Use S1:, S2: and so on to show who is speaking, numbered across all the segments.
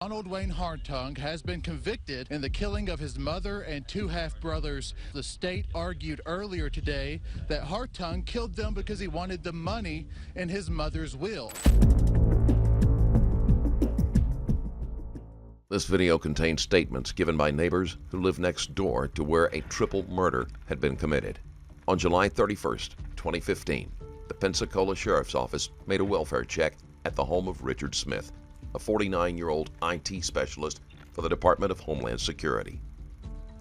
S1: Donald Wayne Hartung has been convicted in the killing of his mother and two half-brothers. The state argued earlier today that Hartung killed them because he wanted the money in his mother's will.
S2: This video contains statements given by neighbors who live next door to where a triple murder had been committed. On July 31st, 2015, the Pensacola Sheriff's Office made a welfare check at the home of Richard Smith, a 49-year-old IT specialist for the Department of Homeland Security.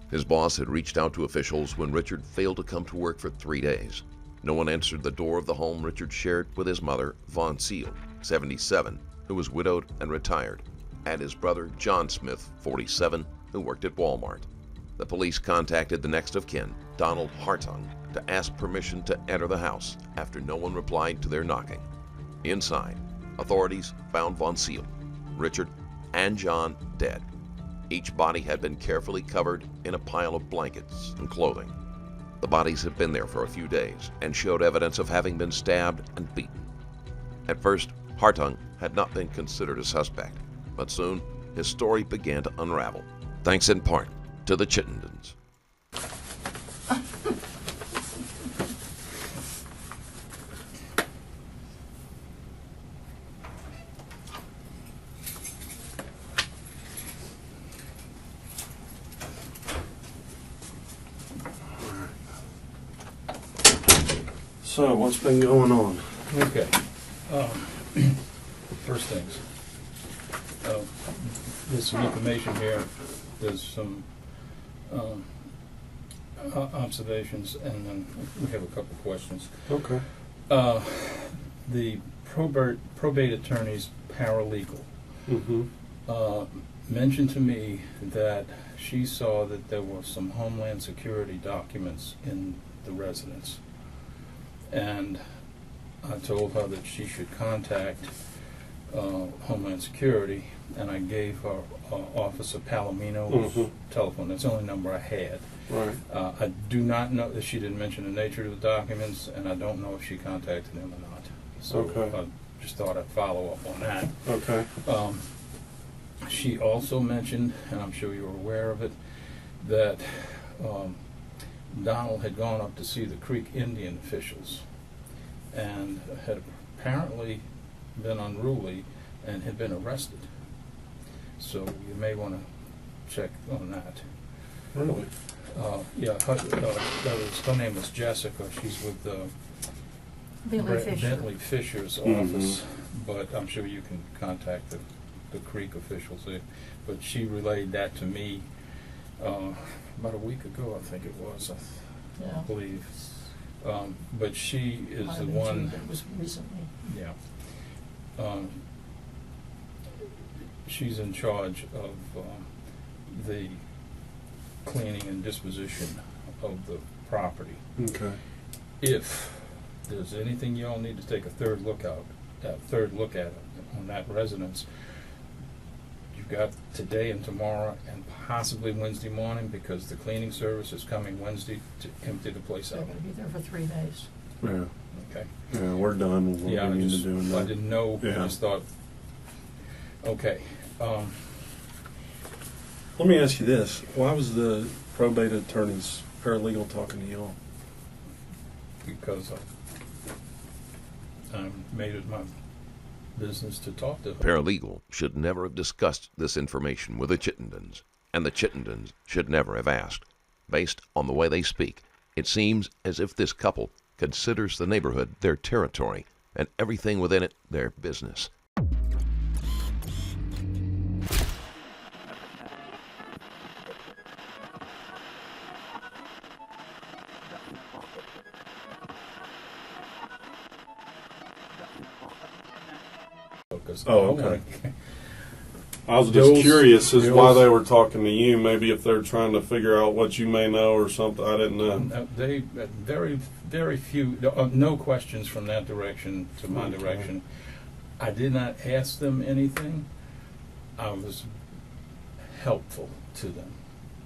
S2: His boss had reached out to officials when Richard failed to come to work for 3 days. No one answered the door of the home Richard shared with his mother, Von Seal, 77, who was widowed and retired, and his brother, John Smith, 47, who worked at Walmart. The police contacted the next of kin, Donald Hartung, to ask permission to enter the house after no one replied to their knocking. Inside, authorities found Von Seal, Richard, and John dead. Each body had been carefully covered in a pile of blankets and clothing. The bodies had been there for a few days and showed evidence of having been stabbed and beaten. At first, Hartung had not been considered a suspect, but soon his story began to unravel, thanks in part to the Chittendens.
S3: So, what's been going on?
S4: Okay. First things. There's some information here. There's some observations, and then we have a couple questions.
S3: Okay.
S4: The probate attorney's paralegal mentioned to me that she saw that there were some Homeland Security documents in the residence. And I told her that she should contact Homeland Security, and I gave her Officer Palomino's telephone. That's the only number I had.
S3: Right.
S4: I do not know that she didn't mention the nature of the documents, and I don't know if she contacted him or not. So I just thought I'd follow up on that.
S3: Okay.
S4: She also mentioned, and I'm sure you're aware of it, that Donald had gone up to see the Creek Indian officials and had apparently been unruly and had been arrested. So you may want to check on that.
S3: Really?
S4: Yeah, her name was Jessica. She's with Bentley Fisher's office, but I'm sure you can contact the Creek officials there. But she relayed that to me about a week ago, I think it was, I believe. But she is the one.
S5: It was recently.
S4: Yeah. She's in charge of the cleaning and disposition of the property.
S3: Okay.
S4: If there's anything y'all need to take a third look at on that residence, you've got today and tomorrow and possibly Wednesday morning, because the cleaning service is coming Wednesday to empty the place
S5: They're
S4: out.
S5: going to be there for 3 days.
S3: Yeah.
S4: Okay.
S3: Yeah, we're done with what we need to do.
S4: I didn't know.
S3: Yeah.
S4: I just thought, okay.
S3: Let me ask you this. Why was the probate attorney's paralegal talking to y'all?
S4: Because I made it my business to talk to her.
S2: Paralegal should never have discussed this information with the Chittendens, and the Chittendens should never have asked. Based on the way they speak, it seems as if this couple considers the neighborhood their territory and everything within it their business.
S3: Oh, okay. I was just curious as why they were talking to you. Maybe if they're trying to figure out what you may know or something. I didn't know.
S4: They very few, no questions from that direction to my direction. I did not ask them anything. I was helpful to them,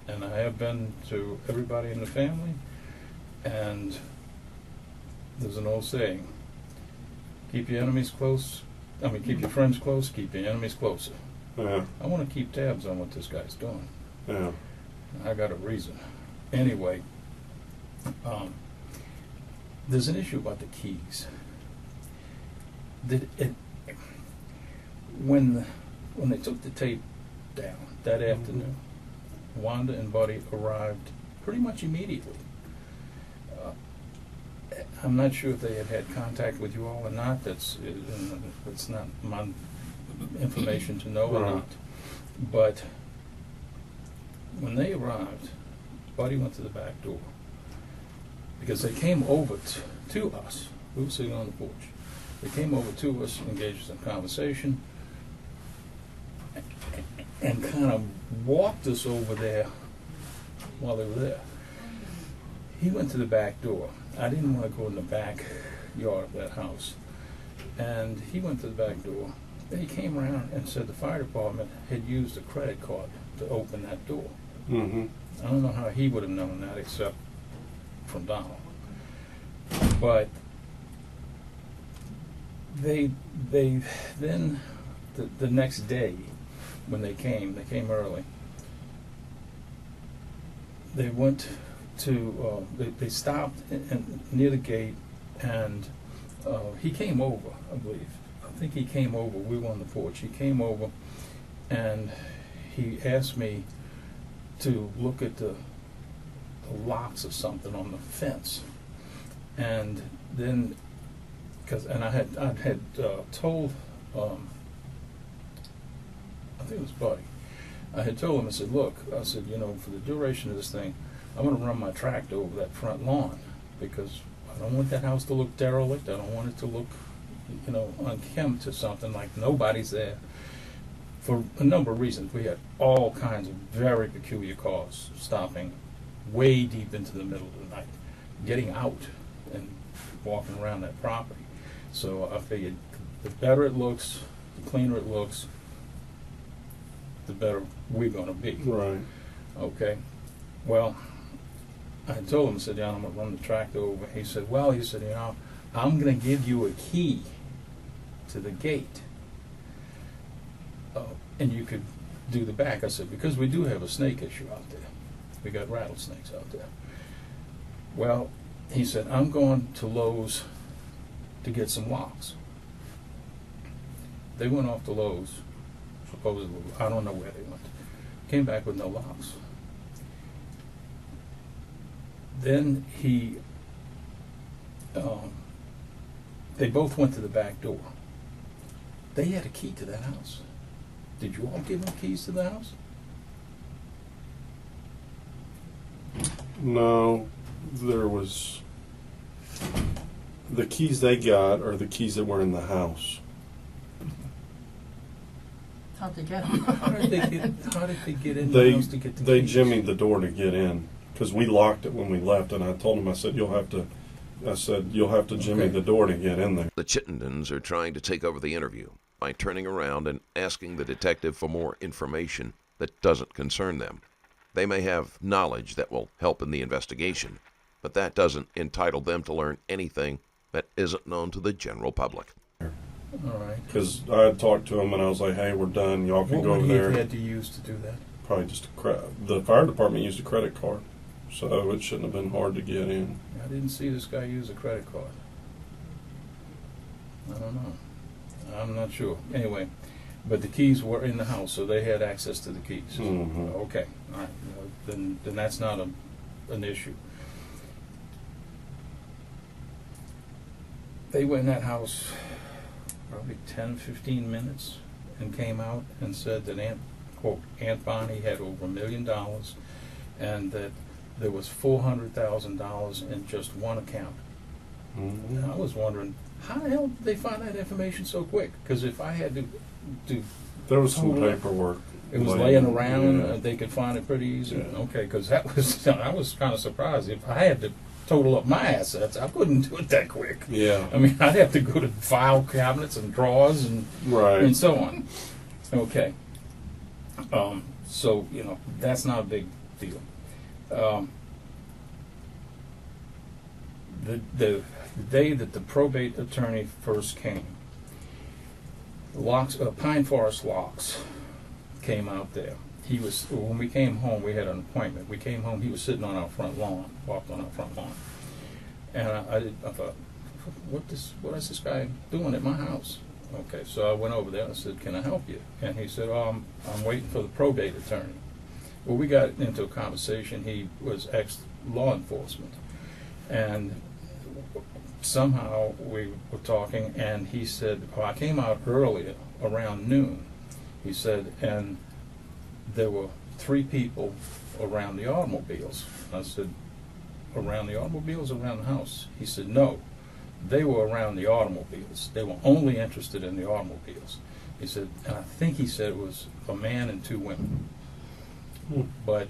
S4: and I have been to everybody in the family. And there's an old saying: keep your enemies close. Keep your friends close, keep your enemies closer.
S3: Yeah.
S4: I want to keep tabs on what this guy's doing.
S3: Yeah.
S4: I got a reason. Anyway, there's an issue about the keys. When they took the tape down that afternoon, Wanda and Buddy arrived pretty much immediately. I'm not sure if they had contact with you all or not. That's not my information to know or
S3: Right.
S4: not. But when they arrived, Buddy went to the back door because they came over to us. We were sitting on the porch. They came over to us, engaged in conversation, and kind of walked us over there while they were there. He went to the back door. I didn't want to go in the back yard of that house. And he went to the back door. Then he came around and said the fire department had used a credit card to open that door.
S3: Mm-hmm.
S4: I don't know how he would have known that except from Donald. But they then, the next day, when they came early. They went to, they stopped near the gate, and he came over, I believe. I think he came over. We were on the porch. He came over, and he asked me to look at the locks or something on the fence. And then, I had told, I think it was Buddy. I had told him, I said, look, I said, for the duration of this thing, I'm going to run my tractor over that front lawn because I don't want that house to look derelict. I don't want it to look, unkempt or something like nobody's there. For a number of reasons. We had all kinds of very peculiar cars stopping way deep into the middle of the night, getting out and walking around that property. So I figured the better it looks, the cleaner it looks, the better we're going to be.
S3: Right.
S4: Okay. Well, I told him, I said, I'm going to run the tractor over. He said, I'm going to give you a key to the gate. And you could do the back. I said, because we do have a snake issue out there. We got rattlesnakes out there. Well, he said, I'm going to Lowe's to get some locks. They went off to Lowe's, supposedly. I don't know where they went. Came back with no locks. Then they both went to the back door. They had a key to that house. Did you all give them keys to the house?
S3: No, there was. The keys they got are the keys that were in the house.
S5: How'd they get them?
S4: How did they get in the house to get the
S3: They
S4: keys?
S3: jimmied the door to get in because we locked it when we left, and I told them, I said, you'll have to jimmy
S4: Okay.
S3: the door to get in there.
S2: The Chittendens are trying to take over the interview by turning around and asking the detective for more information that doesn't concern them. They may have knowledge that will help in the investigation, but that doesn't entitle them to learn anything that isn't known to the general public.
S4: All right.
S3: Because I had talked to them, and I was like, hey, we're done. Y'all can
S4: What
S3: go
S4: would
S3: over
S4: he
S3: there.
S4: have had to use to do that?
S3: Probably just the fire department used a credit card, so it shouldn't have been hard to get in.
S4: I didn't see this guy use a credit card. I don't know. I'm not sure. Anyway, but the keys were in the house, so they had access to the keys.
S3: Mhm.
S4: Okay. All right. Then that's not an issue. They went in that house probably 10, 15 minutes and came out and said that Aunt Bonnie had over $1 million and that there was $400,000 in just one account.
S3: Mhm.
S4: And I was wondering, how the hell did they find that information so quick? Because if I had to
S3: There was some
S4: Totally.
S3: paperwork.
S4: it was laying around,
S3: Yeah.
S4: they could find it pretty easy.
S3: Yeah.
S4: Okay, because I was kind of surprised. If I had to total up my assets, I couldn't do it that quick.
S3: Yeah.
S4: I mean, I'd have to go to file cabinets and drawers and
S3: Right.
S4: so on. Okay. So, that's not a big deal. The day that the probate attorney first came, Pine Forest locks came out there. When we came home, we had an appointment. We came home, he was sitting on our front lawn, walked on our front lawn. And I thought, what is this guy doing at my house? Okay, so I went over there and I said, can I help you? And he said, oh, I'm waiting for the probate attorney. Well, we got into a conversation. He was ex-law enforcement. And somehow we were talking, and he said, oh, I came out earlier, around noon. He said, and there were 3 people around the automobiles. I said, around the automobiles or around the house? He said, no, they were around the automobiles. They were only interested in the automobiles. He said, and I think he said it was a man and 2 women. But,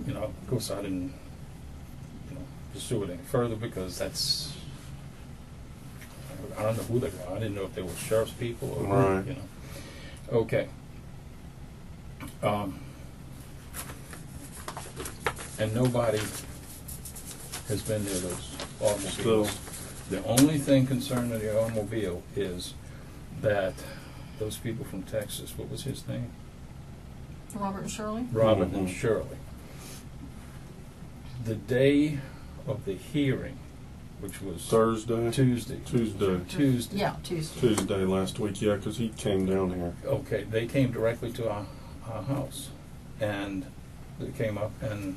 S4: you know, of course I didn't, pursue it any further because that's, I don't know who they were. I didn't know if they were sheriff's people or
S3: right.
S4: Okay. And nobody has been near those automobiles. The only thing concerning the automobile is that those people from Texas, what was his name?
S5: Robert and Shirley?
S4: Robert and Shirley. The day of the hearing, which was
S3: Thursday?
S4: Tuesday.
S5: Yeah, Tuesday.
S3: Tuesday last week, yeah, because he came down here.
S4: Okay, they came directly to our house, and they came up and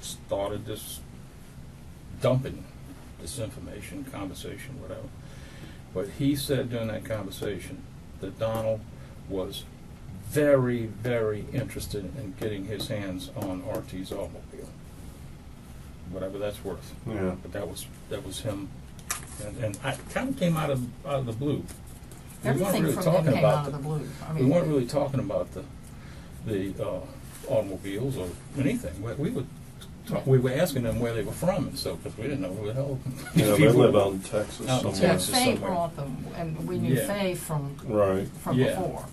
S4: started this dumping this information, conversation, whatever. But he said during that conversation that Donald was very, very interested in getting his hands on RT's automobile, whatever that's worth.
S3: Yeah.
S4: But that was him, and I kind of came out of the blue.
S5: Everything
S4: really
S5: from them came out of the blue. I mean,
S4: we weren't really talking about the automobiles or anything. We were asking them where they were from and so, because we didn't know who the hell.
S3: Yeah, they live out in Texas
S4: Out in
S3: somewhere.
S4: Texas.
S5: Faye
S4: somewhere.
S5: brought them, and we knew
S4: Yeah.
S5: Faye from
S3: Right.
S4: Yeah.
S5: before.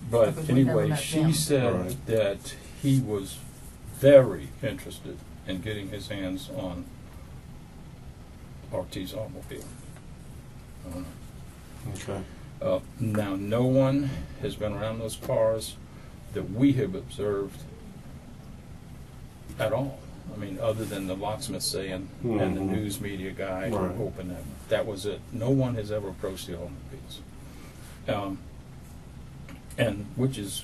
S4: But
S5: Because we'd never
S4: anyway,
S5: met
S4: she
S5: them.
S4: said
S3: Right.
S4: that he was very interested in getting his hands on RT's automobile.
S3: Okay.
S4: Now, no one has been around those cars that we have observed at all. I mean, other than the locksmith saying and the news media guy who
S3: Right.
S4: opened them. That was it. No one has ever approached the automobiles. And which is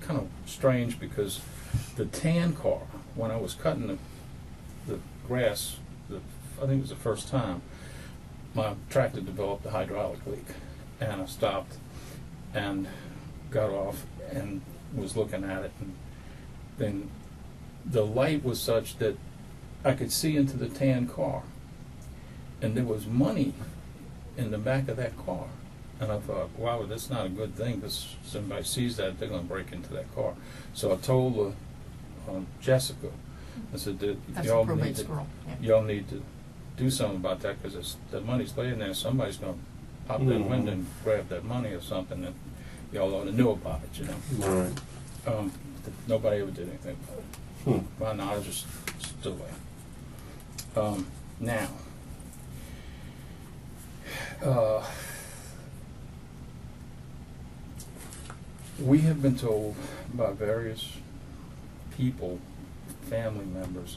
S4: kind of strange because the tan car, when I was cutting the grass, I think it was the first time, my tractor developed a hydraulic leak. And I stopped and got off and was looking at it. And then the light was such that I could see into the tan car. And there was money in the back of that car. And I thought, wow, that's not a good thing because somebody sees that, they're going to break into that car. So I told Jessica, I said,
S5: That's
S4: y'all
S5: the
S4: need
S5: probate
S4: to,
S5: girl. Yeah.
S4: y'all need to do something about that because the money's laying there. Somebody's going to pop that window and grab that money or something, and y'all ought to know about it, you know.
S3: Right.
S4: Nobody ever did anything about it. My knowledge is still there. Now, we have been told by various people, family members,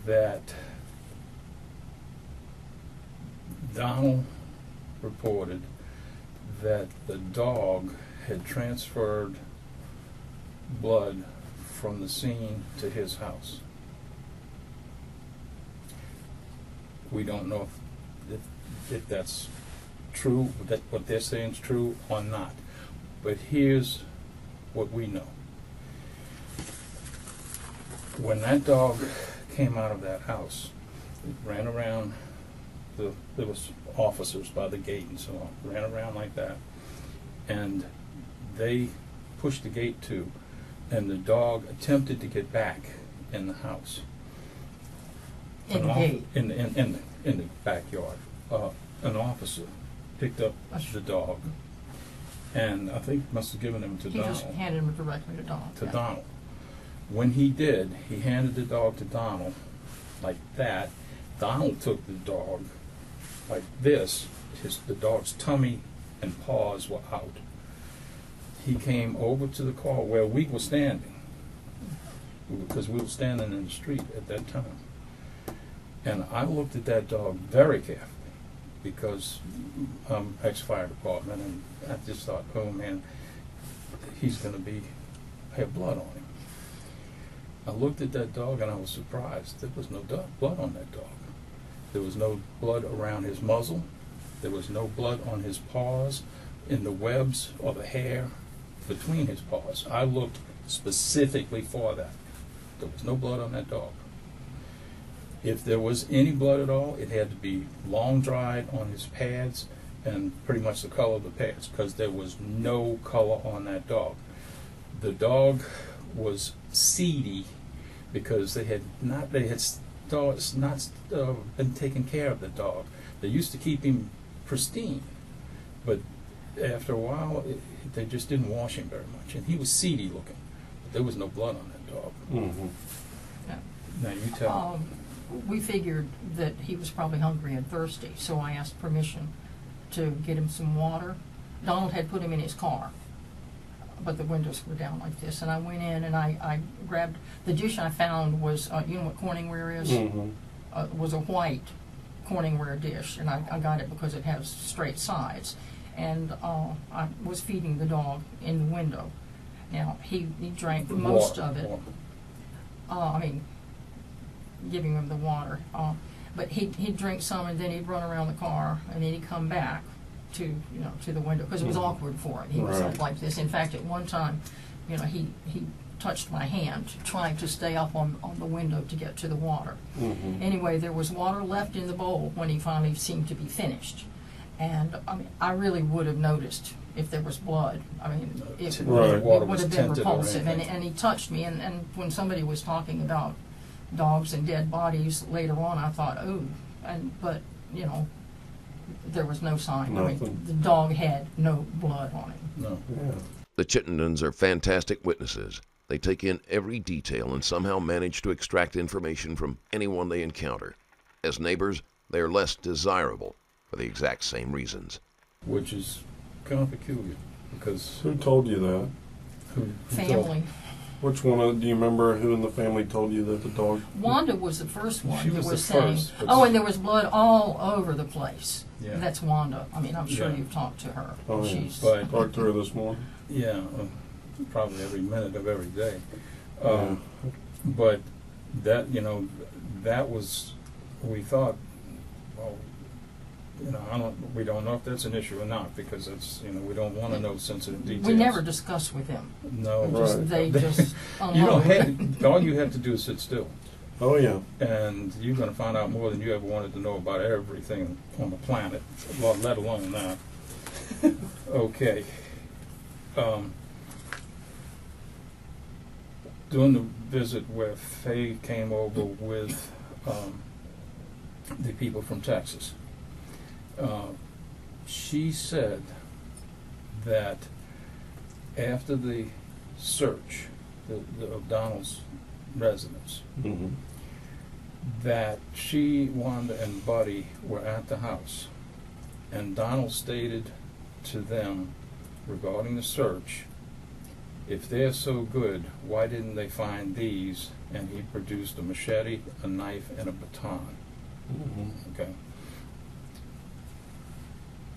S4: that Donald reported that the dog had transferred blood from the scene to his house. We don't know if that's true, that what they're saying is true or not. But here's what we know. When that dog came out of that house, it ran around, there was officers by the gate and so on, ran around like that, and they pushed the gate to, and the dog attempted to get back in the house.
S5: In the gate.
S4: In the backyard. An officer picked up the dog, and I think must have given him to
S5: He
S4: Donald.
S5: just handed him directly to Donald.
S4: To
S5: yeah.
S4: Donald. When he did, he handed the dog to Donald like that. Donald took the dog like this. The dog's tummy and paws were out. he came over to the car where we were standing, because we were standing in the street at that time. And I looked at that dog very carefully, because I'm ex-fire department, and I just thought, oh man, he's going to have blood on him. I looked at that dog and I was surprised. There was no blood on that dog. There was no blood around his muzzle. There was no blood on his paws, in the webs or the hair between his paws. I looked specifically for that. There was no blood on that dog. If there was any blood at all, it had to be long dried on his pads and pretty much the color of the pads, because there was no color on that dog. The dog was seedy because they had not been taking care of the dog. They used to keep him pristine, but after a while they just didn't wash him very much, and he was seedy looking, but there was no blood on that dog.
S3: Mm-hmm.
S5: Yeah.
S4: Now you tell me.
S5: We figured that he was probably hungry and thirsty, so I asked permission to get him some water. Donald had put him in his car, but the windows were down like this, and I went in and I grabbed the dish. I found was, you know what Corningware is?
S3: Mm-hmm.
S5: Was a white Corningware dish, and I got it because it has straight sides. And I was feeding the dog in the window. Now, he drank most of it. I mean, giving him the water. But he'd drink some, and then he'd run around the car, and then he'd come back to the window, because it was awkward for him. He was up like this. In fact, at one time, he touched my hand, trying to stay up on the window to get to the water.
S3: Mm-hmm.
S5: Anyway, there was water left in the bowl when he finally seemed to be finished. And I really would have noticed if there was blood. I mean, it would have been repulsive. And he touched me, and when somebody was talking about dogs and dead bodies later on, I thought, oh, but there was no sign.
S3: Nothing.
S5: I mean, the dog had no blood on him.
S4: No.
S3: Yeah.
S2: The Chittendens are fantastic witnesses. They take in every detail and somehow manage to extract information from anyone they encounter. As neighbors, they are less desirable for the exact same reasons.
S4: Which is kind of peculiar, because
S3: Who told you that?
S4: who
S5: Family.
S3: Which one? Do you remember who in the family told you that the dog?
S5: Wanda was the first one
S4: She
S5: who
S4: was the
S5: saying,
S4: first, but
S5: oh, and there was blood all over the place.
S4: Yeah.
S5: That's Wanda. I mean, I'm sure
S4: Yeah.
S5: you've talked to her.
S3: Oh, yeah.
S5: She's
S4: But
S3: Talked to her this morning.
S4: yeah, probably every minute of every day.
S3: Yeah.
S4: But that, that was, we thought, well, we don't know if that's an issue or not, because it's, we don't want to know sensitive details.
S5: we never discussed with him.
S4: No.
S3: Right.
S5: They just
S4: You don't
S5: unloaded.
S4: all you have to do is sit still,
S3: Oh yeah.
S4: and you're going to find out more than you ever wanted to know about everything on the planet, let alone that. Okay. During the visit where Faye came over with the people from Texas, she said that after the search of Donald's residence,
S3: Mm-hmm.
S4: that she, Wanda, and Buddy were at the house, and Donald stated to them regarding the search, if they're so good, why didn't they find these? And he produced a machete, a knife, and a baton.
S3: Mm-hmm.
S4: Okay.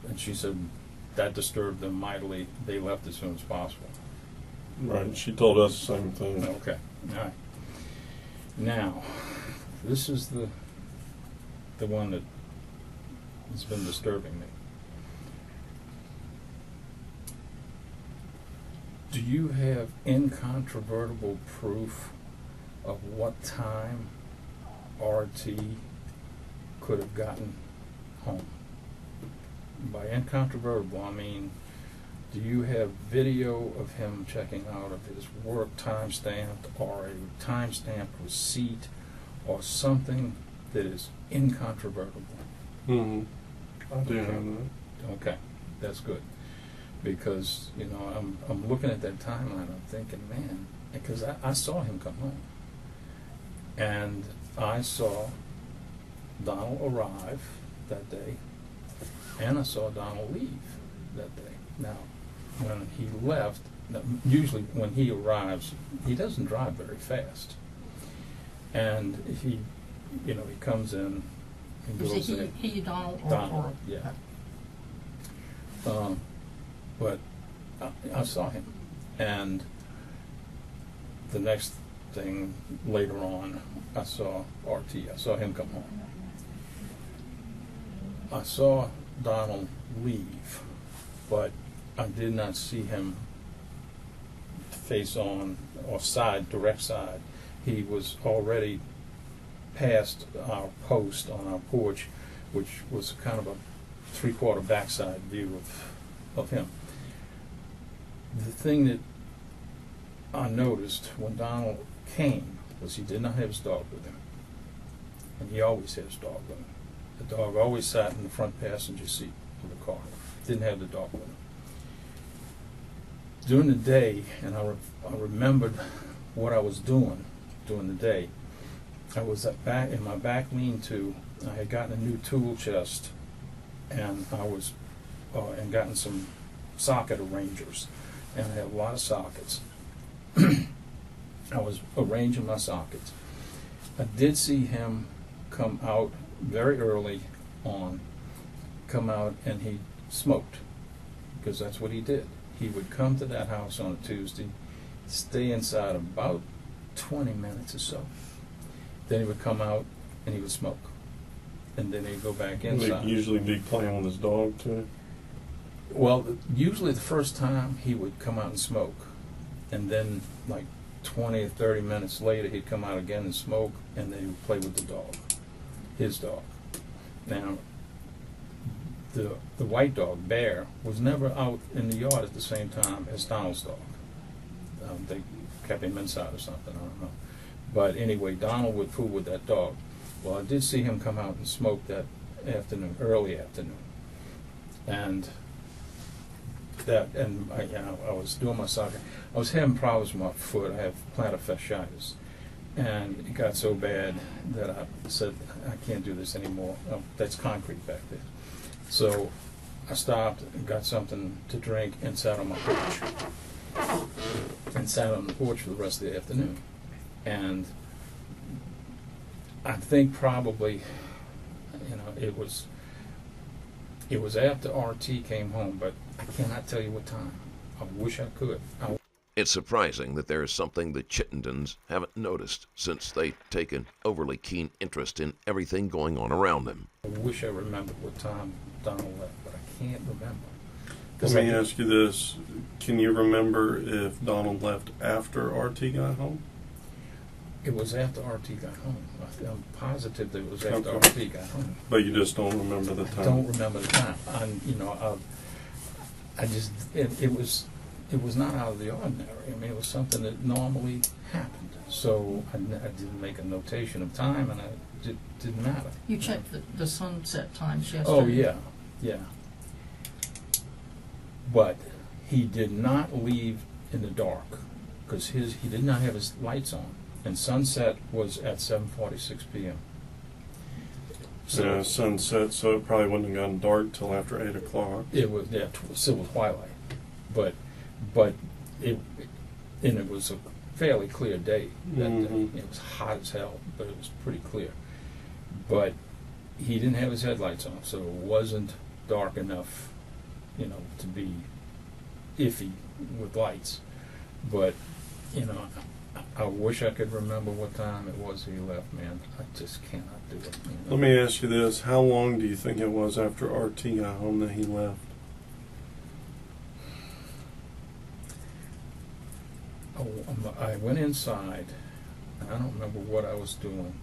S4: And she said that disturbed them mightily. They left as soon as possible.
S3: Right. She told us the same thing.
S4: Okay. All right. Now, this is the one that has been disturbing me. Do you have incontrovertible proof of what time RT could have gotten home? By incontrovertible, I mean, do you have video of him checking out of his work timestamp, or a timestamped receipt, or something that is incontrovertible?
S3: Mm-hmm. I do have that.
S4: Okay, that's good. Because, I'm looking at that timeline, I'm thinking, man, because I saw him come home. And I saw Donald arrive that day, and I saw Donald leave that day. Now, when he left, usually when he arrives, he doesn't drive very fast. And he comes in and goes
S5: Is it
S4: in.
S5: he Donald, or?
S4: Donald, yeah. But I saw him, and the next thing later on, I saw RT. I saw him come home. I saw Donald leave, but I did not see him face on or side, direct side. He was already past our post on our porch, which was kind of a three-quarter backside view of him. The thing that I noticed when Donald came was he did not have his dog with him. And he always had his dog with him. The dog always sat in the front passenger seat of the car. Didn't have the dog with him. During the day, and I remembered what I was doing during the day, I was back in my back lean-to. I had gotten a new tool chest, and I was and gotten some socket arrangers, and I had a lot of sockets. I was arranging my sockets. I did see him come out very early on, come out and he smoked, because that's what he did. He would come to that house on a Tuesday, stay inside about 20 minutes or so. Then he would come out and he would smoke. And then he'd go back inside.
S3: He'd usually be playing with his dog too?
S4: Well, usually the first time he would come out and smoke. And then like 20 or 30 minutes later he'd come out again and smoke, and then he would play with the dog, his dog. Now, the white dog, Bear, was never out in the yard at the same time as Donald's dog. They kept him inside or something, I don't know. But anyway, Donald would fool with that dog. Well, I did see him come out and smoke that afternoon, early afternoon. And I was doing my socket. I was having problems with my foot. I have plantar fasciitis. And it got so bad that I said, I can't do this anymore. That's concrete back there. So I stopped and got something to drink and sat on my porch. And sat on the porch for the rest of the afternoon. And I think probably, it was after RT came home, but I cannot tell you what time. I wish I could.
S2: It's surprising that there is something the Chittendens haven't noticed, since they take an overly keen interest in everything going on around them.
S4: I wish I remembered what time Donald left, but I can't remember.
S3: Let me ask you this. Can you remember if Donald left after RT got home?
S4: It was after RT got home. I'm positive that it was after RT got home.
S3: But you just don't remember the time?
S4: I don't remember the time. It was not out of the ordinary. I mean, it was something that normally happened. So I didn't make a notation of time, and it didn't matter.
S5: You checked the sunset times yesterday?
S4: Oh, yeah. But he did not leave in the dark, because he did not have his lights on. And sunset was at 7:46 p.m.
S3: So sunset, so it probably wouldn't have gotten dark till after 8 o'clock.
S4: It was still twilight, but it was a fairly clear day that day. It was hot as hell, but it was pretty clear. But he didn't have his headlights on, so it wasn't dark enough, to be iffy with lights. But I wish I could remember what time it was he left, man. I just cannot do it.
S3: Let me ask you this. How long do you think it was after RT got home that he left?
S4: I went inside, and I don't remember what I was doing,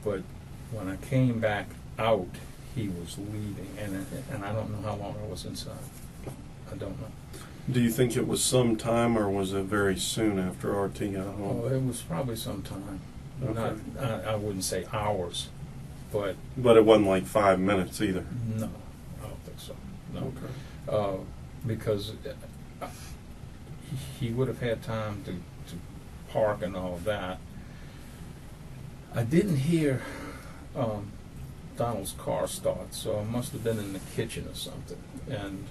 S4: but when I came back out, he was leaving, and I don't know how long I was inside. I don't know.
S3: Do you think it was some time, or was it very soon after RT got home?
S4: Oh, it was probably some time.
S3: Okay.
S4: I wouldn't say hours, but...
S3: But it wasn't like 5 minutes either?
S4: No, I don't think so. No.
S3: Okay.
S4: Because he would have had time to park and all of that. I didn't hear Donald's car start, so it must have been in the kitchen or something. And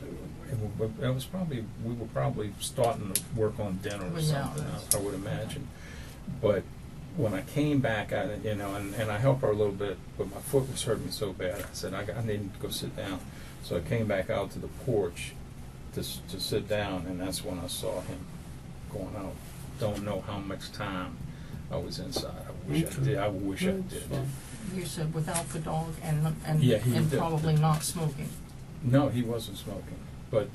S4: it was probably, we were probably starting to work on dinner or something, I would imagine. But when I came back, and I helped her a little bit, but my foot was hurting me so bad, I said, I need to go sit down. So I came back out to the porch to sit down, and that's when I saw him going out. Don't know how much time I was inside. I wish I did.
S5: You said without the dog and
S4: Yeah, he
S5: and
S4: did.
S5: probably not smoking.
S4: No, he wasn't smoking. But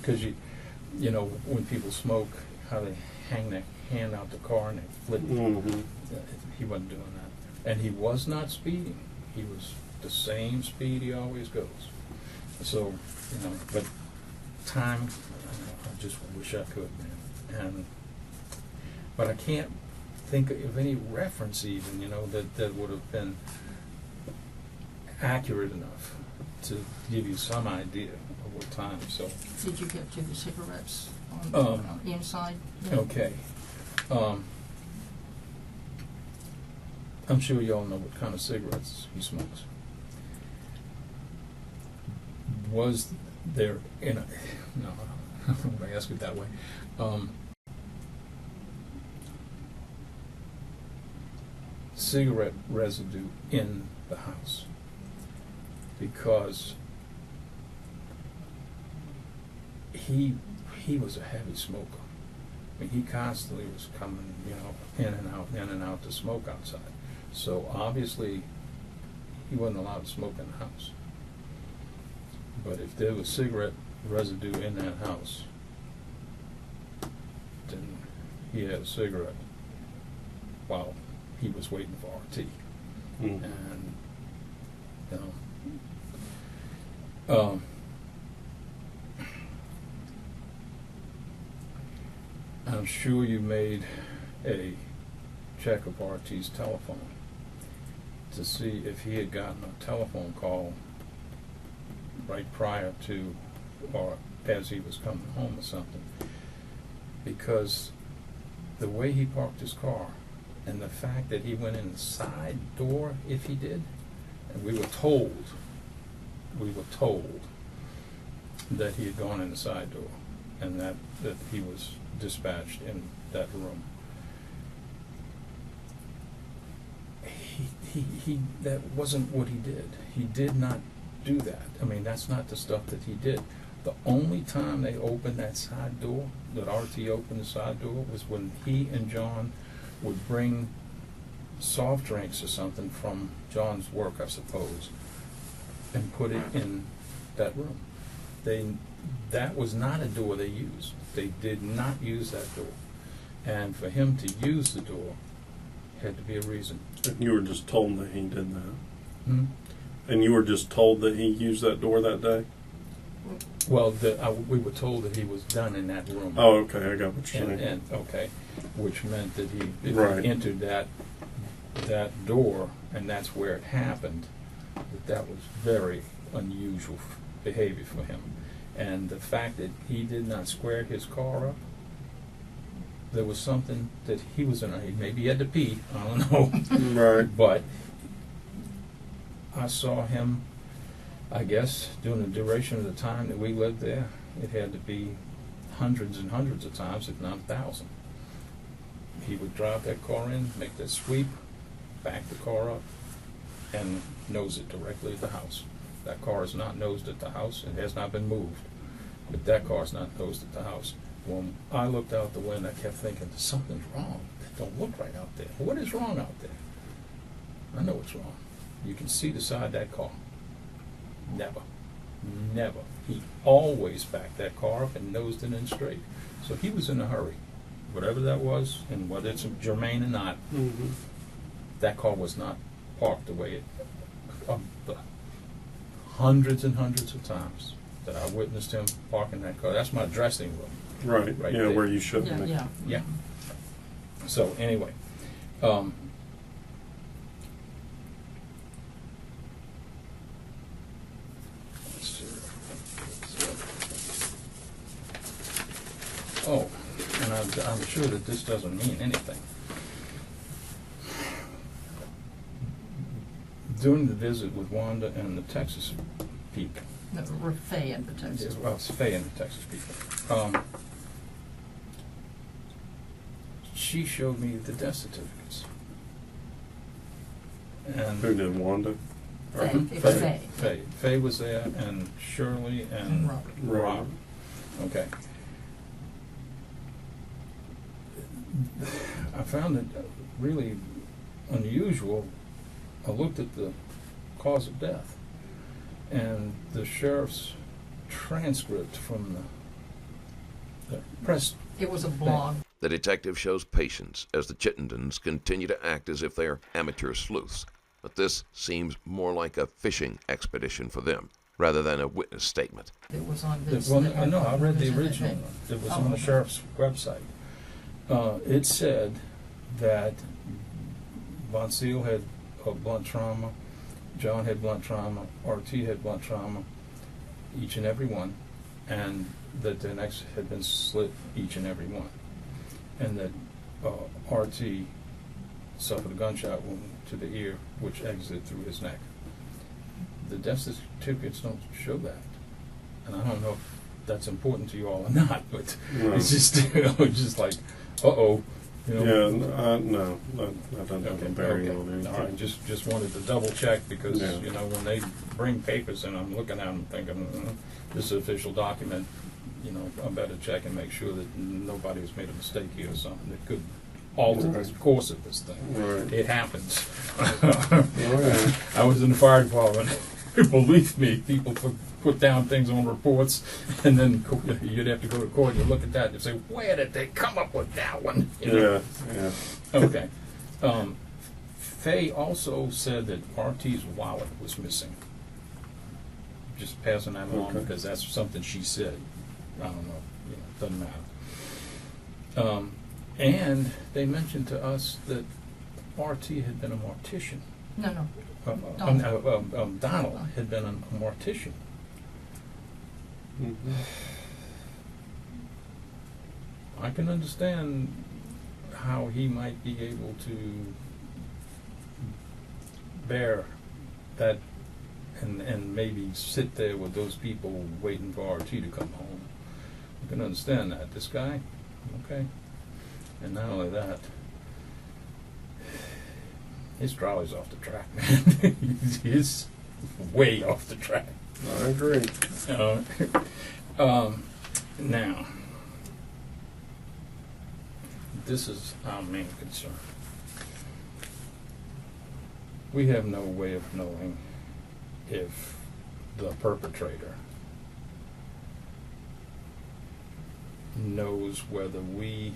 S4: because you know, when people smoke, how they hang their hand out the car and they flip.
S3: Mm-hmm.
S4: He wasn't doing that, and he was not speeding. He was the same speed he always goes. So, you know, but time, I just wish I could, man. But I can't think of any reference even, you know, that would have been accurate enough to give you some idea of what time. So,
S5: did you get to the cigarettes on inside?
S4: Okay. I'm sure you all know what kind of cigarettes he smokes. Was there no, I'm going to ask it that way. Cigarette residue in the house, because he was a heavy smoker. I mean, he constantly was coming, you know, in and out to smoke outside. So obviously, he wasn't allowed to smoke in the house. But if there was cigarette residue in that house, then he had a cigarette while he was waiting for our tea.
S3: Mm.
S4: And, you know, I'm sure you made a check of RT's telephone to see if he had gotten a telephone call right prior to or as he was coming home or something, because the way he parked his car and the fact that he went in the side door, if he did, and we were told that he had gone in the side door and that he was dispatched in that room. He that wasn't what he did. He did not do that. I mean, that's not the stuff that he did. The only time they opened that side door, that RT opened the side door, was when he and John would bring soft drinks or something from John's work, I suppose, and put it in that room. That was not a door they used. They did not use that door. And for him to use the door had to be a reason.
S3: And you were just told that he did that?
S4: Hmm?
S3: And you were just told that he used that door that day?
S4: Well, we were told that he was done in that room.
S3: Oh, okay, I got what you're saying.
S4: Okay, which meant that if
S3: Right.
S4: he entered that door, and that's where it happened, that was very unusual behavior for him. And the fact that he did not square his car up, there was something that he was in a, maybe he had to pee, I don't know.
S3: Right.
S4: But I saw him, I guess, during the duration of the time that we lived there, it had to be hundreds and hundreds of times, if not 1,000. He would drive that car in, make that sweep, back the car up, and nose it directly at the house. That car is not nosed at the house. It has not been moved. But that car is not nosed at the house. When I looked out the window, I kept thinking, something's wrong. That don't look right out there. What is wrong out there? I know what's wrong. You can see the side of that car. Never. Never. He always backed that car up and nosed it in straight. So he was in a hurry. Whatever that was, and whether it's germane or not,
S3: Mm-hmm.
S4: that car was not parked the way it, the hundreds and hundreds of times that I witnessed him parking that car. That's my dressing room.
S3: Right.
S4: Right
S3: Yeah,
S4: there.
S3: where you should
S5: Yeah,
S3: be.
S5: yeah.
S4: Yeah. So anyway, let's see. Oh, and I'm sure that this doesn't mean anything. during the visit with Wanda and the Texas people,
S5: No, Faye and the Texas.
S4: well, it's Faye and the Texas people, she showed me the death certificates. And
S3: Who did, Wanda?
S5: Faye. It was Faye.
S4: Faye was there, and Shirley and Rob. Okay. I found it really unusual. I looked at the cause of death, and the sheriff's transcript from the press.
S5: It was a blog.
S2: The detective shows patience as the Chittendens continue to act as if they are amateur sleuths. But this seems more like a fishing expedition for them, rather than a witness statement.
S5: It was on this.
S4: Well, no, I read the original one. It was on the sheriff's website. It said that Von Seal had blunt trauma, John had blunt trauma, RT had blunt trauma, each and every one, and that their necks had been slit, each and every one, and that RT suffered a gunshot wound to the ear, which exited through his neck. The death certificates don't show that, and I don't know if that's important to you all or not, but it's just, just like, uh-oh. You know?
S3: Yeah, no, that doesn't have a bearing on anything.
S4: All right, just wanted to double check because, you know, when they bring papers and I'm looking at them thinking, this is an official document, you know, I better check and make sure that nobody has made a mistake here or something that could alter the course of this thing.
S3: Right.
S4: It happens. I was in the fire department. Believe me, people put down things on reports, and then you'd have to go to court and you look at that and say, where did they come up with that one? You know?
S3: Yeah.
S4: Okay. Faye also said that RT's wallet was missing. Just passing that along because that's something she said. I don't know. You know, it doesn't matter. And they mentioned to us that RT had been a mortician.
S5: No.
S4: Donald had been a mortician.
S3: Mm-hmm.
S4: I can understand how he might be able to bear that and maybe sit there with those people waiting for RT to come home. I can understand that. This guy, okay. And not only that, his trolley's off the track, man. He's way off the track.
S3: I agree.
S4: Now, this is our main concern. We have no way of knowing if the perpetrator knows whether we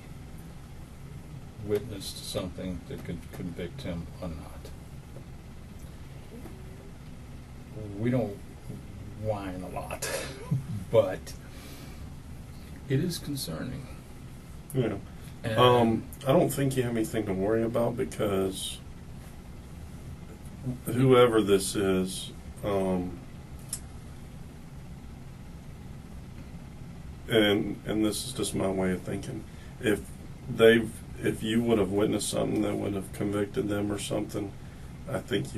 S4: witnessed something that could convict him or not. We don't whine a lot, but it is concerning.
S3: Yeah.
S4: And
S3: I don't think you have anything to worry about because whoever this is, and this is just my way of thinking, if you would have witnessed something that would have convicted them or something, I think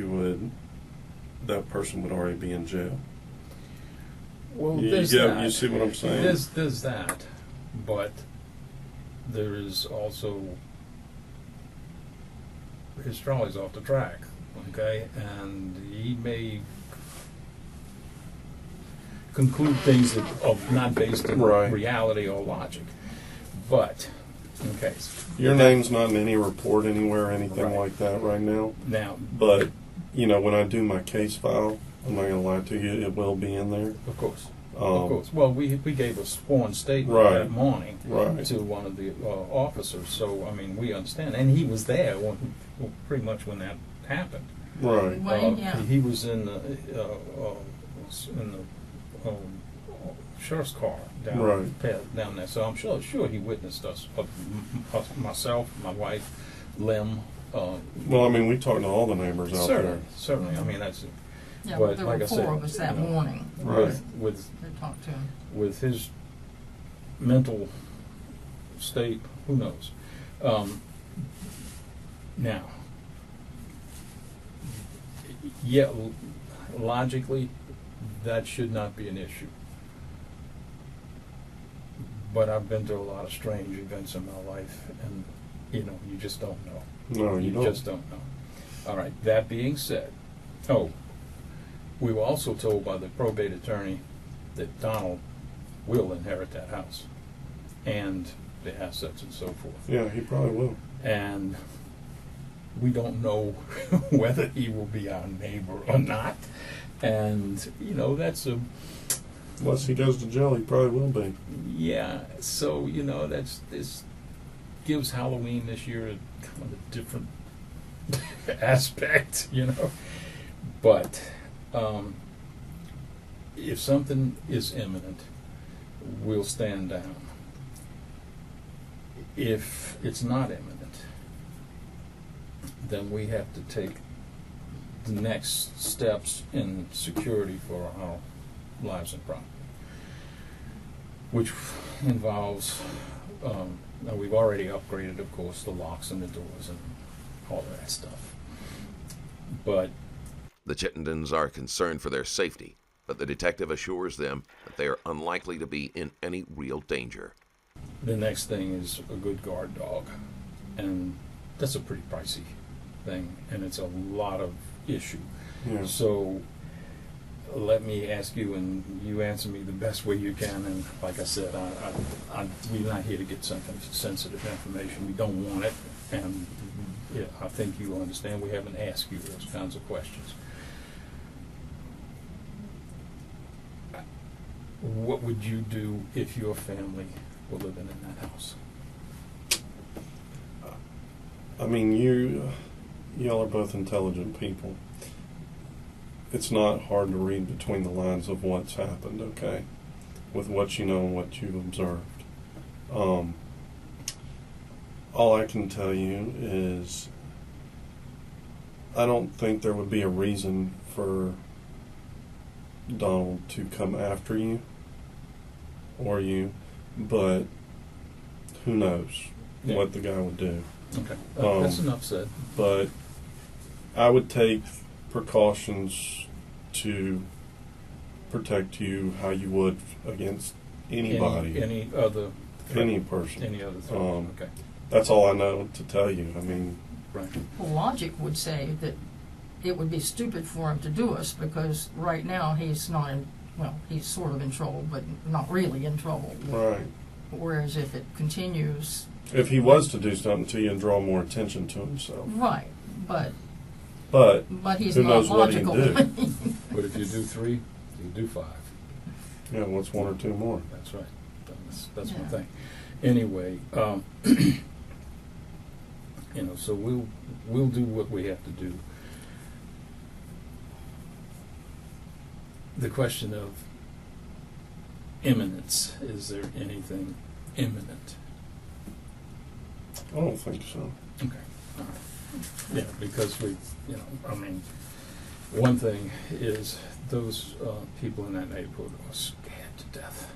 S3: that person would already be in jail.
S4: well, there's that.
S3: You see what I'm saying?
S4: There's that, but there is also his trolley's off the track, okay, and he may conclude things that are not based in reality or logic. But okay,
S3: your name's not in any report anywhere or anything like that right now.
S4: Now,
S3: but you know, when I do my case file, I'm not going to lie to you, it will be in there.
S4: Of course. Of course. Well, we gave a sworn statement that morning to one of the officers, so I mean we understand, and he was there pretty much when that happened.
S3: Right.
S4: He was in the sheriff's car down there, so I'm sure he witnessed us, myself, my wife, Lim.
S3: Well, I mean, we talked to all the neighbors out there.
S4: Certainly. I mean, that's.
S5: Yeah,
S4: but
S5: there
S4: like
S5: were
S4: I said,
S5: four of us that morning.
S4: With
S5: They talked to him.
S4: With his mental state, who knows? Now, Yeah, logically, that should not be an issue. But I've been to a lot of strange events in my life, and, you know, you just don't know.
S3: No, you don't.
S4: Just don't know. All right, that being said, we were also told by the probate attorney that Donald will inherit that house and the assets and so forth.
S3: Yeah, he probably will.
S4: And we don't know whether he will be our neighbor or not. And, you know, that's a...
S3: Unless he goes to jail, he probably will be.
S4: Yeah, so, you know, this gives Halloween this year a kind of a different aspect, you know. But if something is imminent, we'll stand down. If it's not imminent, then we have to take the next steps in security for our lives and property, which involves, now we've already upgraded, of course, the locks and the doors and all of that stuff. But
S2: The Chittendens are concerned for their safety, but the detective assures them that they are unlikely to be in any real danger.
S4: the next thing is a good guard dog, and that's a pretty pricey thing, and it's a lot of issue.
S3: Yeah.
S4: So let me ask you, and you answer me the best way you can. And like I said, we're not here to get something sensitive information. We don't want it, and yeah, I think you understand. We haven't asked you those kinds of questions. What would you do if your family were living in that house?
S3: I mean, y'all are both intelligent people. It's not hard to read between the lines of what's happened, okay? With what you know and what you've observed. All I can tell you is I don't think there would be a reason for Donald to come after you or you, but who knows what the guy would do.
S4: Okay, that's enough said.
S3: But I would take precautions to protect you how you would against anybody,
S4: Any other threat?
S3: any person.
S4: Any other threat? Okay.
S3: That's all I know to tell you. I mean,
S4: Right.
S5: Well, logic would say that it would be stupid for him to do us because right now he's not in, well, he's sort of in trouble, but not really in trouble.
S3: right.
S5: Whereas if it continues...
S3: If he was to do something to you and draw more attention to himself.
S5: Right, but he's
S3: who
S5: not
S3: knows what he'd
S5: logical.
S3: do.
S4: But if you do 3, you do 5.
S3: Yeah, what's 1 or 2 more?
S4: That's right. That's my
S5: Yeah.
S4: thing. Anyway, you know, so we'll do what we have to do. The question of imminence, is there anything imminent?
S3: I don't think so.
S4: Okay. All right. Yeah, because we, you know, I mean, one thing is those people in that neighborhood are scared to death.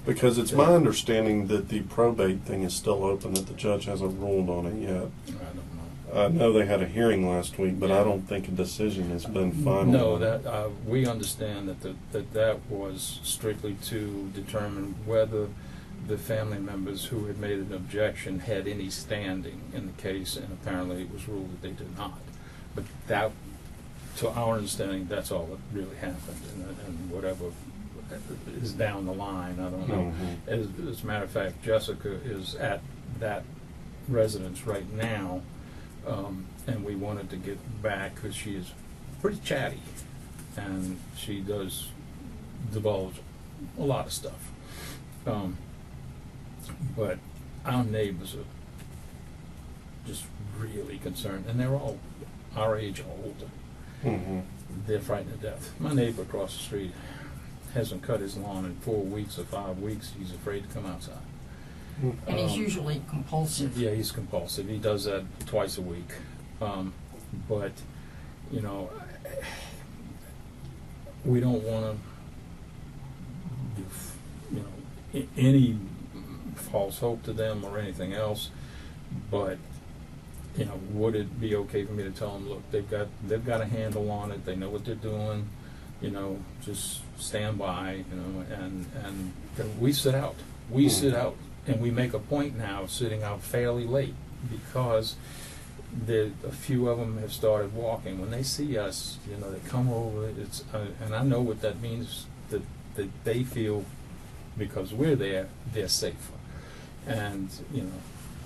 S3: Because it's my understanding that the probate thing is still open, that the judge hasn't ruled on it yet.
S4: I don't know.
S3: I know they had a hearing last week, but I don't think a decision has been final.
S4: No, that we understand that was strictly to determine whether the family members who had made an objection had any standing in the case, and apparently it was ruled that they did not. But that, to our understanding, that's all that really happened, and whatever is down the line, I don't know.
S3: Mhm.
S4: As a matter of fact, Jessica is at that residence right now, and we wanted to get back because she is pretty chatty, and she does divulge a lot of stuff. But our neighbors are just really concerned, and they're all our age or older.
S3: Mhm.
S4: They're frightened to death. My neighbor across the street hasn't cut his lawn in 4 weeks or 5 weeks. He's afraid to come outside.
S5: And he's usually compulsive.
S4: Yeah, he's compulsive. He does that twice a week. But, you know, we don't want to give, you know, any false hope to them or anything else. But would it be okay for me to tell them, look, they've got a handle on it, they know what they're doing, just stand by, and we sit out. We sit out, and we make a point now of sitting out fairly late because a few of them have started walking. When they see us, they come over. And I know what that means, that they feel because we're there, they're safer. And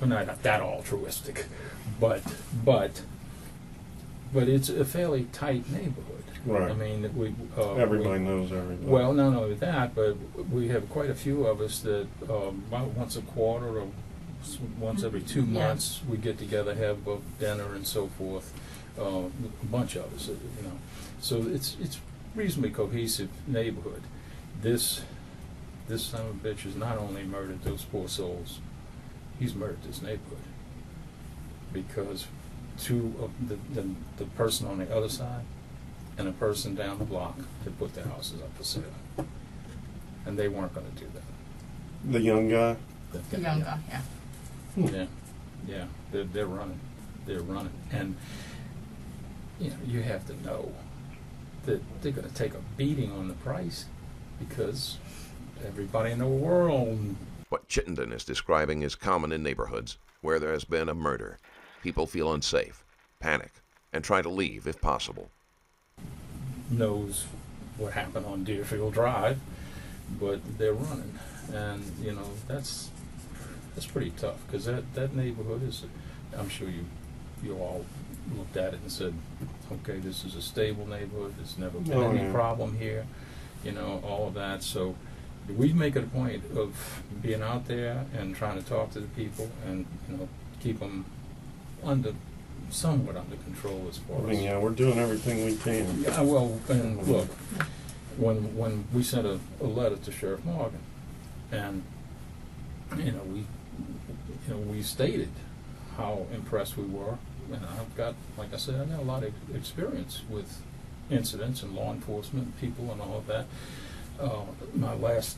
S4: we're not that altruistic, but it's a fairly tight neighborhood.
S3: Right.
S4: I mean,
S3: everybody knows everybody.
S4: Well, not only that, but we have quite a few of us that about once a quarter or once every 2 months we get together, have dinner and so forth. A bunch of us, So it's reasonably cohesive neighborhood. This son of a bitch has not only murdered those poor souls, he's murdered this neighborhood because two of the person on the other side and a person down the block had put their houses up for sale, and they weren't going to do that.
S3: The young guy.
S5: The young guy, yeah.
S4: Yeah. They're running, and you have to know that they're going to take a beating on the price because everybody in the world.
S2: What Chittenden is describing is common in neighborhoods where there has been a murder. People feel unsafe, panic, and try to leave if possible.
S4: Knows what happened on Deerfield Drive, but they're running, and that's pretty tough because that neighborhood is. I'm sure you all looked at it and said, okay, this is a stable neighborhood. There's never been any problem here, all of that. So we make it a point of being out there and trying to talk to the people and keep them somewhat under control as far as.
S3: Yeah, we're doing everything we can.
S4: Yeah, well, and look, when we sent a letter to Sheriff Morgan, and we stated how impressed we were, and I've got a lot of experience with incidents and law enforcement people and all of that. My last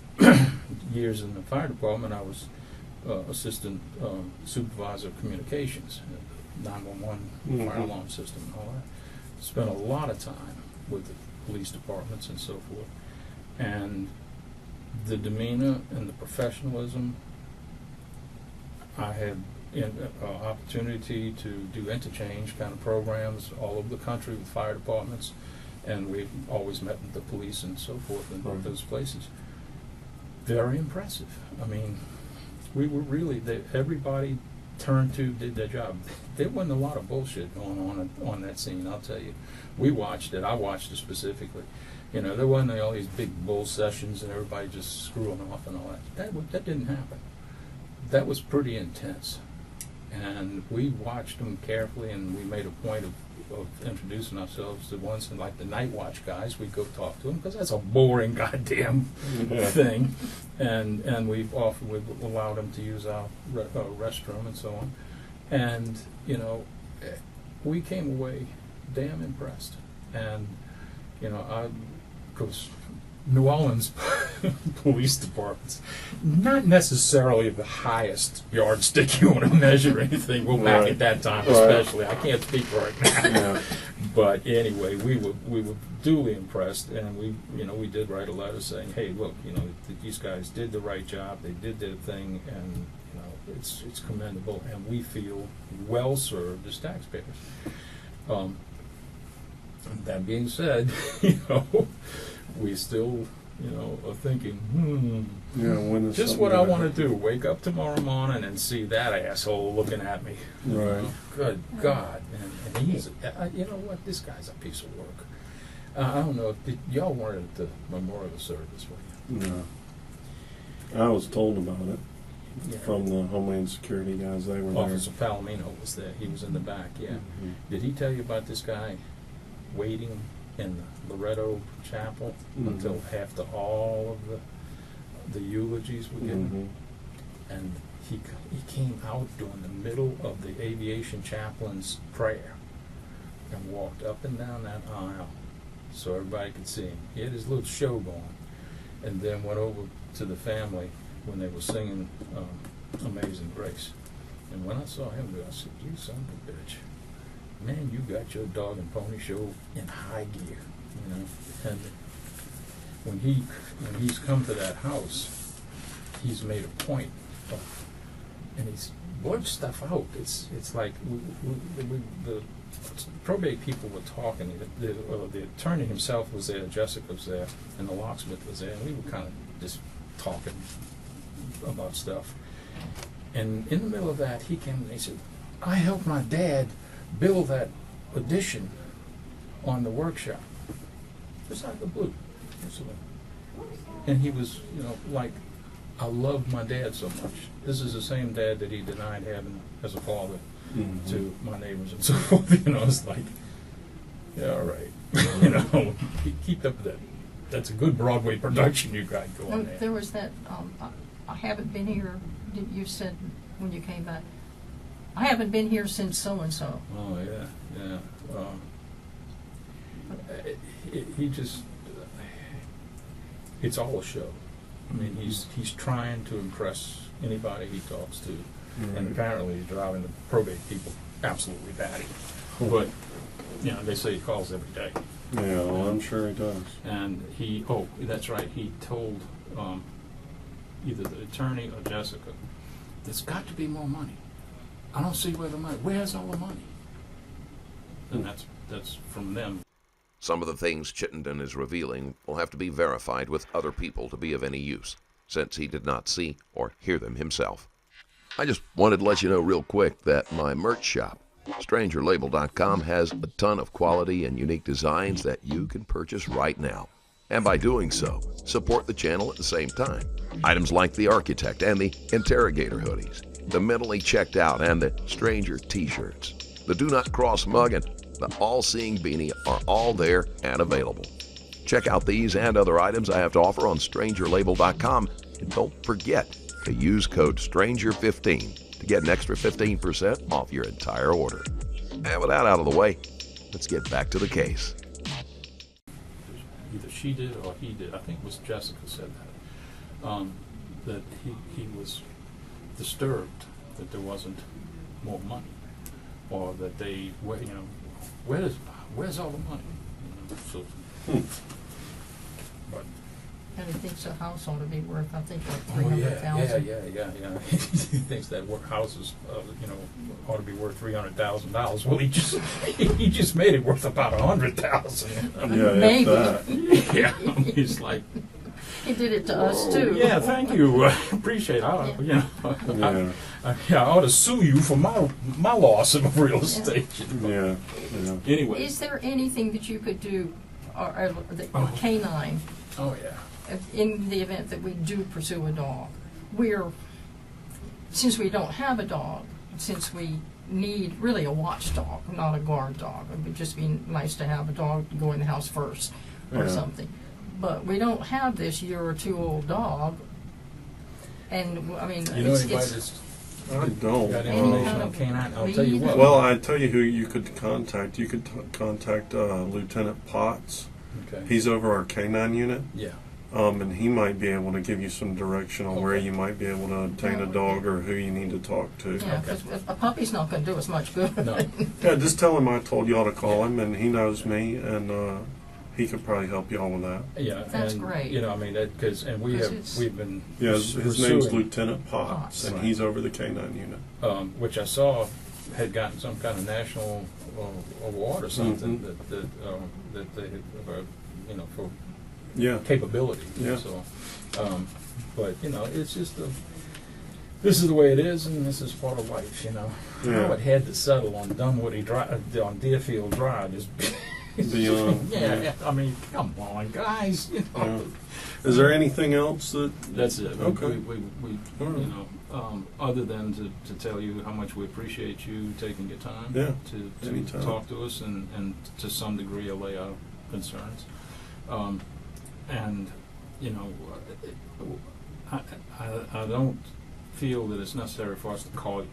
S4: years in the fire department, I was assistant supervisor of communications, 911 fire alarm system and all that. Spent a lot of time with the police departments and so forth. And the demeanor and the professionalism, I had opportunity to do interchange kind of programs all over the country with fire departments, and we always met with the police and so forth in both those places. Very impressive. I mean, we were really, everybody did their job. There wasn't a lot of bullshit going on that scene, I'll tell you. We watched it. I watched it specifically. There wasn't all these big bull sessions and everybody just screwing off and all that. That didn't happen. That was pretty intense. And we watched them carefully, and we made a point of introducing ourselves to ones, and like the night watch guys, we'd go talk to them because that's a boring goddamn thing. And we've allowed them to use our restroom and so on. And, we came away damn impressed. And, because New Orleans police departments, not necessarily the highest yardstick you want to measure anything. Well, back at that time especially. I can't speak right now. But anyway, we were duly impressed, and we did write a letter saying, hey, look, these guys did the right job, they did their thing, and it's commendable, and we feel well served as taxpayers. That being said, we still, are thinking, just what I want to do, wake up tomorrow morning and see that asshole looking at me.
S3: Right.
S4: Good God. And he's, you know what, this guy's a piece of work. I don't know, if y'all weren't at the memorial service, were you?
S3: No. I was told about it from the Homeland Security guys. They were
S4: Officer Palomino was there. He was in the back, Did he tell you about this guy waiting in the Loretto Chapel until after all of the eulogies were given? And he came out during the middle of the aviation chaplain's prayer and walked up and down that aisle so everybody could see him. He had his little show going, and then went over to the family when they were singing Amazing Grace. And when I saw him do it, I said, "You son of a bitch. Man, you got your dog and pony show in high gear." You know? And when he's come to that house, he's made a point of, and he's blurred stuff out. It's like the probate people were talking. The attorney himself was there, Jessica was there, and the locksmith was there, and we were kind of just talking about stuff. And in the middle of that, he came and he said, "I helped my dad build that addition on the workshop." Just out of the blue. And he was, you know, like, "I love my dad so much." This is the same dad that he denied having as a father to my neighbors and so forth. You know, it's like, yeah, all right. You know, keep up that. That's a good Broadway production you got going there.
S5: There was that, I haven't been here, you said when you came back, "I haven't been here since so-and-so."
S4: Oh, yeah. He just, it's all a show. I mean, he's trying to impress anybody he talks to, and apparently he's driving the probate people absolutely batty. But, you know, they say he calls every day.
S3: Yeah, well, I'm sure he does.
S4: And that's right, he told either the attorney or Jessica, "There's got to be more money. I don't see where the money, where's all the money?" And that's from them.
S2: Some of the things Chittenden is revealing will have to be verified with other people to be of any use, since he did not see or hear them himself. I just wanted to let you know real quick that my merch shop, StrangerLabel.com, has a ton of quality and unique designs that you can purchase right now. And by doing so, support the channel at the same time. Items like the Architect and the Interrogator hoodies, the Mentally Checked Out and the Stranger t-shirts, the Do Not Cross mug, and the All-Seeing beanie are all there and available. Check out these and other items I have to offer on StrangerLabel.com, and don't forget to use code STRANGER15 to get an extra 15% off your entire order. And with that out of the way, let's get back to the case.
S4: Either she did or he did. I think it was Jessica said that. That he was disturbed that there wasn't more money, or that they, you know, where's all the money? You know, so, but
S5: And he thinks a house ought to be worth, I think, like $300,000.
S4: Yeah. He thinks that house is, you know, ought to be worth $300,000. Well, he just made it worth about $100,000.
S3: Yeah,
S5: Maybe.
S4: Yeah, he's like,
S5: he did it to us too.
S4: Yeah, thank you. Appreciate it. You know, I ought to sue you for my loss of real estate.
S3: Yeah.
S4: Anyway,
S5: Is there anything that you could do, or canine?
S4: Oh yeah.
S5: In the event that we do pursue a dog, since we don't have a dog, since we need really a watchdog, not a guard dog. It would just be nice to have a dog to go in the house first or something. But we don't have this year or two old dog, and I mean,
S4: you know anybody that's
S3: I don't.
S4: got information on canine? I'll tell you what.
S3: Well, I tell you who you could contact. You could contact Lieutenant Potts.
S4: Okay.
S3: He's over our canine unit.
S4: Yeah.
S3: And he might be able to give you some direction on where you might be able to obtain a dog or who you need to talk to.
S5: yeah, because a puppy's not going to do us much good.
S4: No.
S3: Yeah, just tell him I told y'all to call him, and he knows me, and he could probably help y'all with that.
S4: Yeah,
S5: That's
S4: and,
S5: great.
S4: You know, I mean, we've been
S3: Yeah, his name's
S4: pursuing,
S3: Lieutenant Potts, and
S4: right.
S3: he's over the canine unit.
S4: which I saw had gotten some kind of national award or something that they had, you know, for capability.
S3: Yeah.
S4: So, but you know, it's just this is the way it is, and this is part of life. You know, how it had to settle on Dunwoody Drive, on Deerfield Drive is
S3: Beyond.
S4: yeah. I mean, come on, guys. You know.
S3: Is there anything else that?
S4: That's it.
S3: Okay.
S4: We
S3: right.
S4: you know, other than to tell you how much we appreciate you taking your time to
S3: anytime.
S4: talk to us and to some degree allay our concerns. And, you know, I don't feel that it's necessary for us to call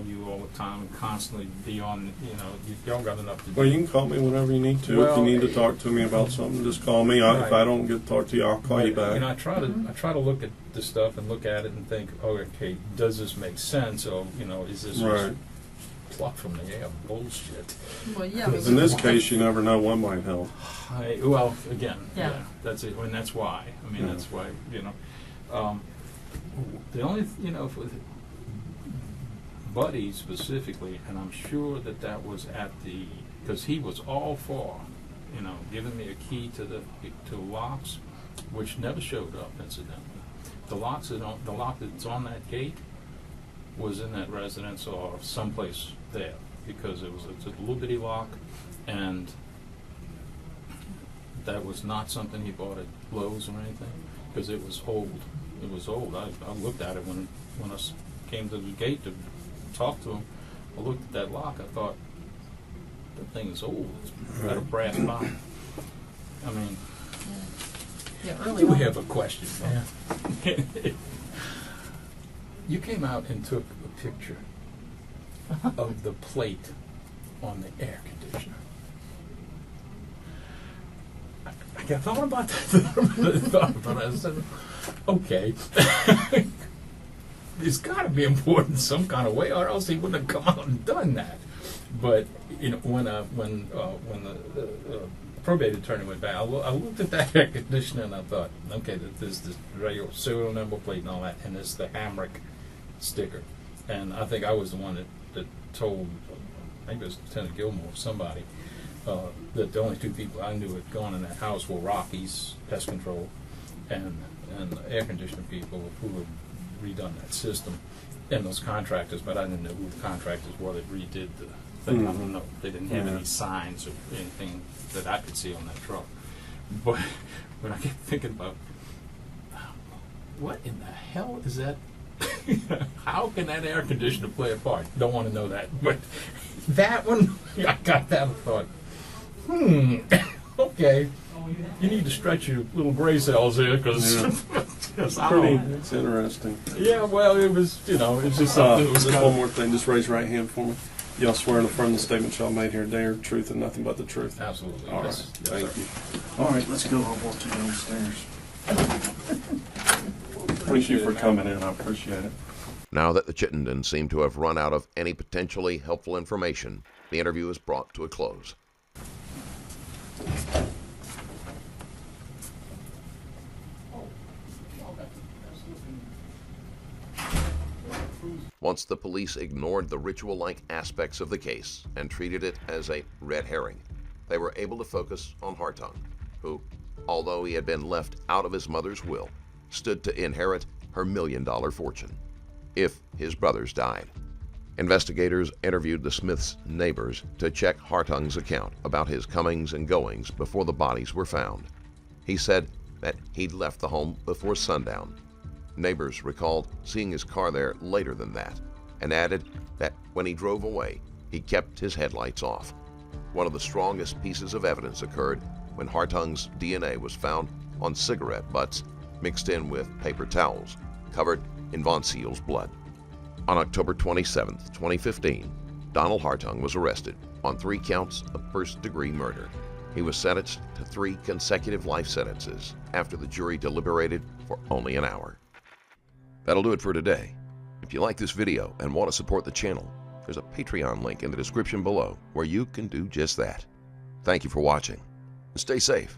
S4: you all the time and constantly be on, you don't got enough to do.
S3: Well, you can call me whenever you need to.
S4: Well,
S3: if you need to talk to me about something, just call me.
S4: Right.
S3: If I don't get to talk to you, I'll call you back.
S4: I try to look at the stuff and look at it and think, oh, okay, does this make sense? Or, is this
S3: Right.
S4: just plucked from the air bullshit?
S5: Well, yeah.
S3: In this case, you never know what might help.
S4: Well, again,
S5: Yeah.
S4: that's it, and that's why. I mean,
S3: Yeah.
S4: that's why, the only, for Buddy specifically, and I'm sure that was because he was all for, giving me a key to locks, which never showed up, incidentally. The lock that's on that gate was in that residence or someplace there, because it's a little bitty lock, and that was not something he bought at Lowe's or anything, because it was old. It was old. I looked at it when I came to the gate to talk to him. I looked at that lock. I thought, that thing is old. It's got a brass bottom. I mean,
S5: Yeah,
S4: I
S5: early
S4: do
S5: on.
S4: have a question, man. You came out and took a picture of the plate on the air conditioner. I thought about that. I said, okay, it's got to be important some kind of way, or else he wouldn't have come out and done that. But when the probate attorney went back, I looked at that air conditioner and I thought, okay, there's this regular serial number plate and all that, and there's the Hamrick sticker. And I think I was the one that told, I think it was Lieutenant Gilmore, somebody, that the only two people I knew had gone in that house were Rocky's Pest Control and the air conditioning people who had redone that system, and those contractors, but I didn't know who the contractors were that redid the thing. I don't know. They didn't have any signs or anything that I could see on that truck. But when I kept thinking about, what in the hell is that? How can that air conditioner play a part? Don't want to know that. But that one, I got that and thought, okay, you need to stretch your little gray cells here, because
S3: It's interesting.
S4: yeah, well, it was, it's just something that was
S3: Just
S4: kind
S3: one
S4: of,
S3: more thing. Just raise your right hand for me. Y'all swear to affirm the statement y'all made here today are truth and nothing but the truth.
S4: absolutely.
S3: All right.
S4: Yes, yes,
S3: Thank
S4: sir.
S3: you.
S6: All right, let's go. I'll walk you downstairs.
S3: Thank you for coming in. I appreciate it.
S2: Now that the Chittendens seem to have run out of any potentially helpful information, the interview is brought to a close. Once the police ignored the ritual-like aspects of the case and treated it as a red herring, they were able to focus on Hartung, who, although he had been left out of his mother's will, stood to inherit her $1 million fortune if his brothers died. Investigators interviewed the Smiths' neighbors to check Hartung's account about his comings and goings before the bodies were found. He said that he'd left the home before sundown. Neighbors recalled seeing his car there later than that, and added that when he drove away, he kept his headlights off. One of the strongest pieces of evidence occurred when Hartung's DNA was found on cigarette butts mixed in with paper towels, covered in Von Seal's blood. On October 27, 2015, Donald Hartung was arrested on 3 counts of first-degree murder. He was sentenced to 3 consecutive life sentences after the jury deliberated for only an hour. That'll do it for today. If you like this video and want to support the channel, there's a Patreon link in the description below where you can do just that. Thank you for watching, and stay safe.